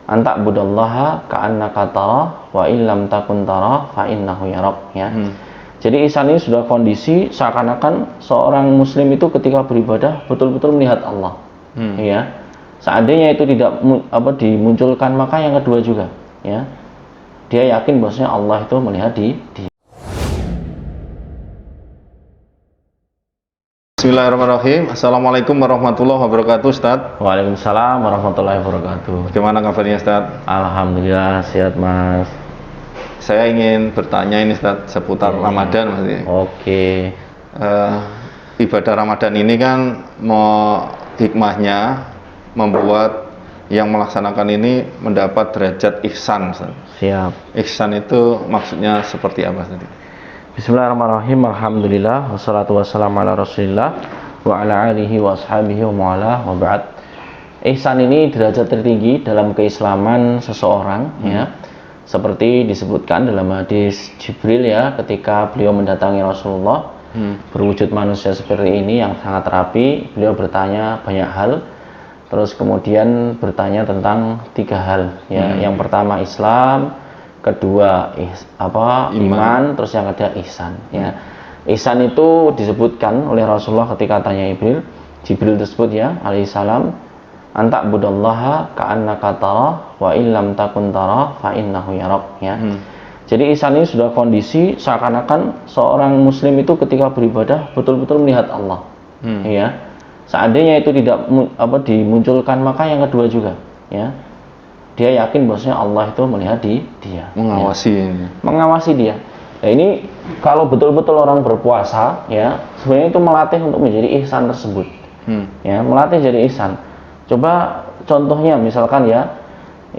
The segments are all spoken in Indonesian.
anta budallaha ka'annaka tarah wa illam takun tarah fa innahu yarak, ya. Jadi ihsan ini sudah kondisi seakan-akan seorang muslim itu ketika beribadah betul-betul melihat Allah. Ya. Seandainya itu tidak dimunculkan, maka yang kedua juga, ya. Dia yakin bahwasanya Allah itu melihat dia. Bismillahirrahmanirrahim. Assalamualaikum warahmatullahi wabarakatuh, Ustaz. Waalaikumsalam warahmatullahi wabarakatuh. Bagaimana kabarnya, Ustaz? Alhamdulillah sehat, Mas. Saya ingin bertanya ini, Ustaz, seputar Ramadan, Mas. Oke. Ibadah Ramadan ini kan hikmahnya membuat yang melaksanakan ini mendapat derajat ihsan, Ustaz. Siap. Ihsan itu maksudnya seperti apa, Ustaz? Bismillahirrahmanirrahim. Alhamdulillah wassalatu wassalamu ala Rasulillah wa ala alihi wa ashabihi wa mu'ala wa ba'd. Ihsan ini derajat tertinggi dalam keislaman seseorang, ya. Seperti disebutkan dalam hadis Jibril, ya, ketika beliau mendatangi Rasulullah berwujud manusia seperti ini yang sangat rapi, beliau bertanya banyak hal. Terus kemudian bertanya tentang 3 hal, ya. Yang pertama Islam, kedua iman, terus yang ketiga ihsan, ya. Ihsan itu disebutkan oleh Rasulullah ketika tanya Jibril tersebut, ya, alaihissalam, anta budallaha ka'annaka tarah wa illam takun tarah fa innahu yarak, ya. Jadi ihsan ini sudah kondisi seakan-akan seorang muslim itu ketika beribadah betul-betul melihat Allah, ya. Seandainya itu tidak dimunculkan, maka yang kedua juga, ya. Dia yakin bahwasanya Allah itu melihat dia, mengawasi, ya. Mengawasi dia. Nah, ini kalau betul-betul orang berpuasa, ya, sebenarnya itu melatih untuk menjadi ihsan tersebut, ya, melatih jadi ihsan. Coba contohnya misalkan, ya,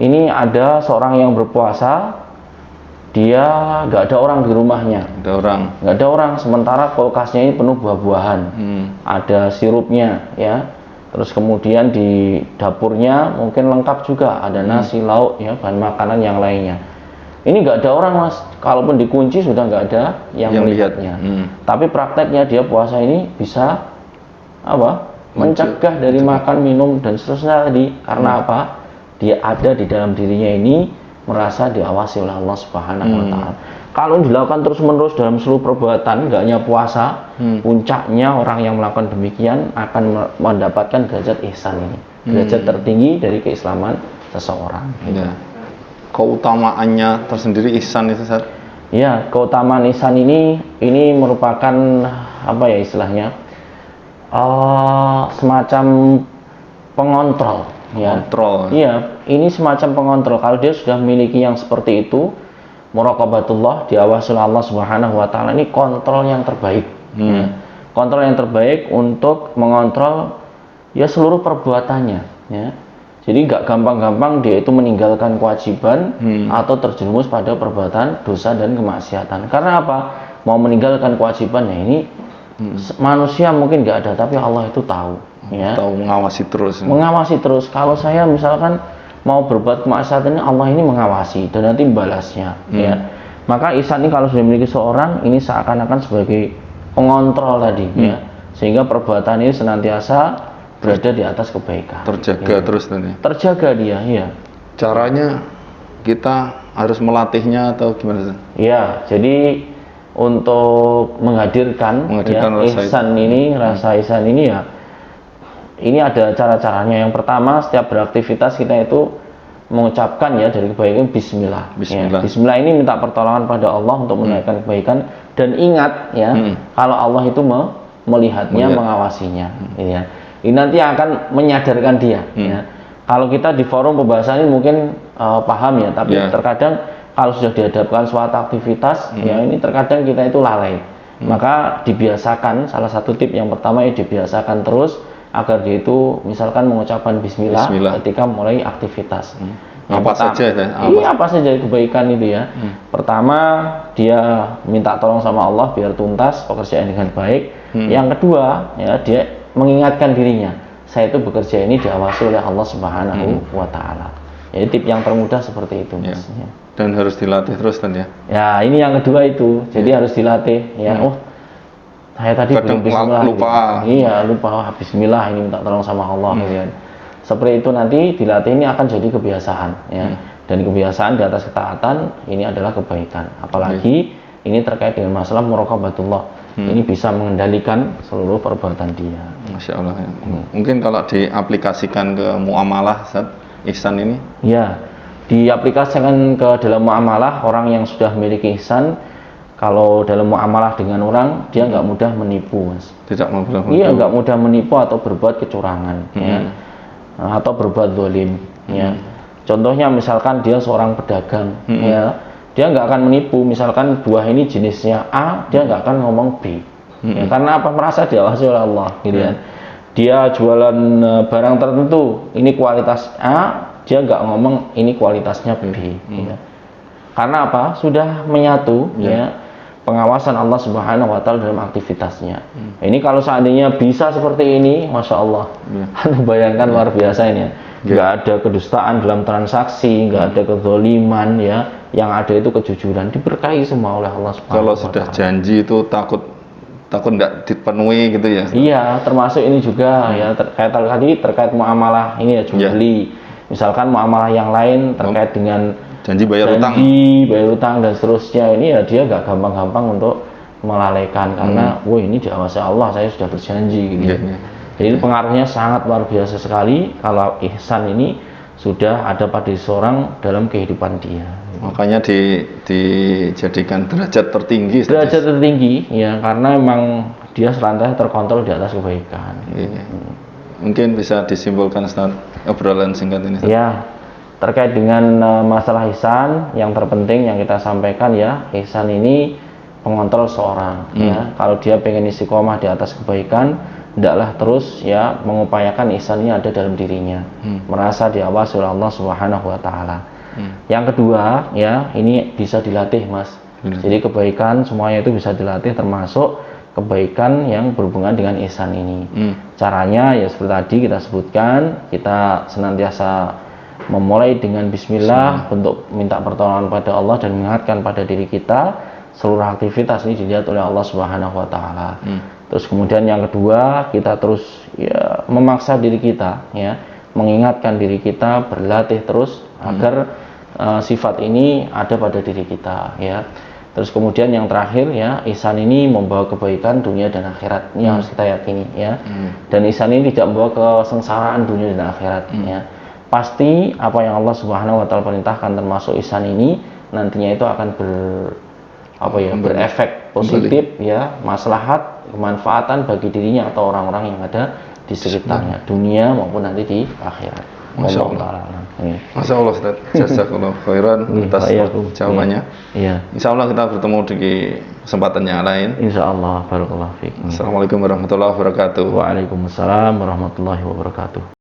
ini ada seorang yang berpuasa, dia nggak ada orang di rumahnya, nggak ada orang, sementara kulkasnya ini penuh buah-buahan, ada sirupnya, ya. Terus kemudian di dapurnya mungkin lengkap juga, ada nasi, lauk, ya, bahan makanan yang lainnya. Ini nggak ada orang, Mas. Kalaupun dikunci sudah nggak ada yang melihatnya. Tapi prakteknya dia puasa ini bisa mencegah dari makan, minum dan seterusnya tadi. Karena apa? Dia ada di dalam dirinya ini merasa diawasi oleh Allah Subhanahu wa Ta'ala. Kalau dilakukan terus-menerus dalam seluruh perbuatan, nggak hanya puasa, puncaknya orang yang melakukan demikian akan mendapatkan derajat ihsan ini, derajat tertinggi dari keislaman seseorang. Ya. Keutamaannya tersendiri ihsan itu, Ustaz? Ya, keutamaan ihsan ini merupakan istilahnya semacam pengontrol. Kontrol. Iya, ini semacam pengontrol. Kalau dia sudah memiliki yang seperti itu, muraqabatullah, diawasi oleh Allah Subhanahu wa Ta'ala, ini kontrol yang terbaik, ya. Kontrol yang terbaik untuk mengontrol, ya, seluruh perbuatannya, ya. Jadi nggak gampang-gampang dia itu meninggalkan kewajiban atau terjerumus pada perbuatan dosa dan kemaksiatan. Karena apa? Mau meninggalkan kewajiban, ya, ini manusia mungkin nggak ada, tapi Allah itu tahu, ya. Tahu, mengawasi terus. Mengawasi terus. Kalau saya misalkan mau berbuat kemaksiatan, ini Allah ini mengawasi dan nanti membalasnya, ya. Maka ihsan ini kalau sudah dimiliki seorang, ini seakan-akan sebagai pengontrol tadi, ya, sehingga perbuatan ini senantiasa berada di atas kebaikan, terjaga, ya. Terus tadi terjaga dia, ya. Caranya kita harus melatihnya atau gimana, Ustaz? Ya, jadi untuk menghadirkan ya, ihsan ini, rasa ihsan ini, ya, ini ada cara-caranya. Yang pertama, setiap beraktivitas kita itu mengucapkan, ya, dari kebaikan bismillah. Bismillah. Ya, bismillah ini minta pertolongan pada Allah untuk menaikkan kebaikan, dan ingat, ya, kalau Allah itu melihatnya, mengawasinya, ya. Ini nanti akan menyadarkan dia, ya. Kalau kita di forum pembahasan ini mungkin paham, ya, tapi terkadang kalau sudah dihadapkan suatu aktivitas, ya, ini terkadang kita itu lalai. Maka dibiasakan, salah satu tip yang pertama, ya, dibiasakan terus agar dia itu misalkan mengucapkan bismillah ketika mulai aktivitas. Apa saja, apa saja kebaikan itu, ya. Pertama, dia minta tolong sama Allah biar tuntas pekerjaan dengan baik. Yang kedua, ya, dia mengingatkan dirinya, saya itu bekerja ini diawasi oleh Allah Subhanahu wa Ta'ala. Jadi tip yang termudah seperti itu, Mas. Ya. Dan harus dilatih terus, kan, ya. Ya, ini yang kedua itu. Jadi harus dilatih, ya. Saya tadi belum bismillah. Lupa. Gitu. Iya, lupa. Bismillah ini minta tolong sama Allah, gitu. seperti itu nanti dilatih ini akan jadi kebiasaan ya. Dan kebiasaan di atas ketaatan ini adalah kebaikan. Apalagi ini terkait dengan masalah muraqabatullah. Ini bisa mengendalikan seluruh perbuatan dia. Masya Allah ya. Mungkin kalau diaplikasikan ke muamalah, Ustaz, ihsan ini? Ya, diaplikasikan ke dalam muamalah, orang yang sudah memiliki ihsan, kalau dalam muamalah dengan orang, dia nggak mudah menipu, Mas. Tidak mudah menipu. Iya, nggak mudah menipu atau berbuat kecurangan, ya, atau berbuat zalim, ya. Contohnya misalkan dia seorang pedagang, ya, dia nggak akan menipu. Misalkan buah ini jenisnya A, dia nggak akan ngomong B, ya, karena apa? Merasa diawasi oleh Allah, gitu ya. Dia jualan barang tertentu, ini kualitas A, dia nggak ngomong ini kualitasnya B, ya. Karena apa? Sudah menyatu, ya, pengawasan Allah Subhanahu Wa Taala dalam aktivitasnya. Ini kalau seandainya bisa seperti ini, masya Allah, bayangkan luar biasa ini. Nggak ada kedustaan dalam transaksi, nggak ada kezaliman, ya. Yang ada itu kejujuran, diberkahi semua oleh Allah Subhanahu Kalau Wa sudah Taala. janji itu takut nggak dipenuhi gitu ya? Iya, termasuk ini juga ya terkait muamalah ini ya, jual beli. Misalkan muamalah yang lain terkait dengan janji bayar utang, dan seterusnya, ini ya dia nggak gampang-gampang untuk melalaikan karena, wah ini diawasi Allah, saya sudah berjanji, gitu. Jadi pengaruhnya sangat luar biasa sekali kalau ihsan ini sudah ada pada seorang dalam kehidupan dia. Makanya dijadikan derajat tertinggi. Derajat tertinggi, ya, karena memang dia selantas terkontrol di atas kebaikan. Mungkin bisa disimpulkan, Ustaz, obrolan singkat ini, Ustaz. Ya, terkait dengan masalah ihsan, yang terpenting yang kita sampaikan ya, ihsan ini pengontrol seorang, ya. Kalau dia pengen istiqomah di atas kebaikan, hendaklah terus ya mengupayakan ihsan ini ada dalam dirinya, merasa diawasi oleh Allah Subhanahu Wa Taala. Yang kedua, ya, ini bisa dilatih, Mas. Jadi kebaikan semuanya itu bisa dilatih, termasuk kebaikan yang berhubungan dengan ihsan ini. Caranya ya seperti tadi kita sebutkan, kita senantiasa memulai dengan bismillah untuk minta pertolongan pada Allah dan mengingatkan pada diri kita seluruh aktivitas ini dilihat oleh Allah Subhanahu Wa Taala. Terus kemudian yang kedua, kita terus ya memaksa diri kita, ya, mengingatkan diri kita, berlatih terus agar sifat ini ada pada diri kita, ya. Terus kemudian yang terakhir, ya, ihsan ini membawa kebaikan dunia dan akhirat, ini harus kita yakini, ya. Dan ihsan ini tidak membawa kesengsaraan dunia dan akhirat, ya. Pasti apa yang Allah Subhanahu Wa Taala perintahkan termasuk ihsan ini nantinya itu akan berefek positif, ya, maslahat, kemanfaatan bagi dirinya atau orang-orang yang ada di sekitarnya, dunia maupun nanti di akhirat. Masya Allah. Masya Allah, Ustaz. Jazakallah khairan atas jawabannya. Iya. Insya Allah kita bertemu di kesempatan yang lain. Insya Allah. Barakallahu fiik. Assalamualaikum warahmatullahi wabarakatuh. Waalaikumsalam warahmatullahi wabarakatuh.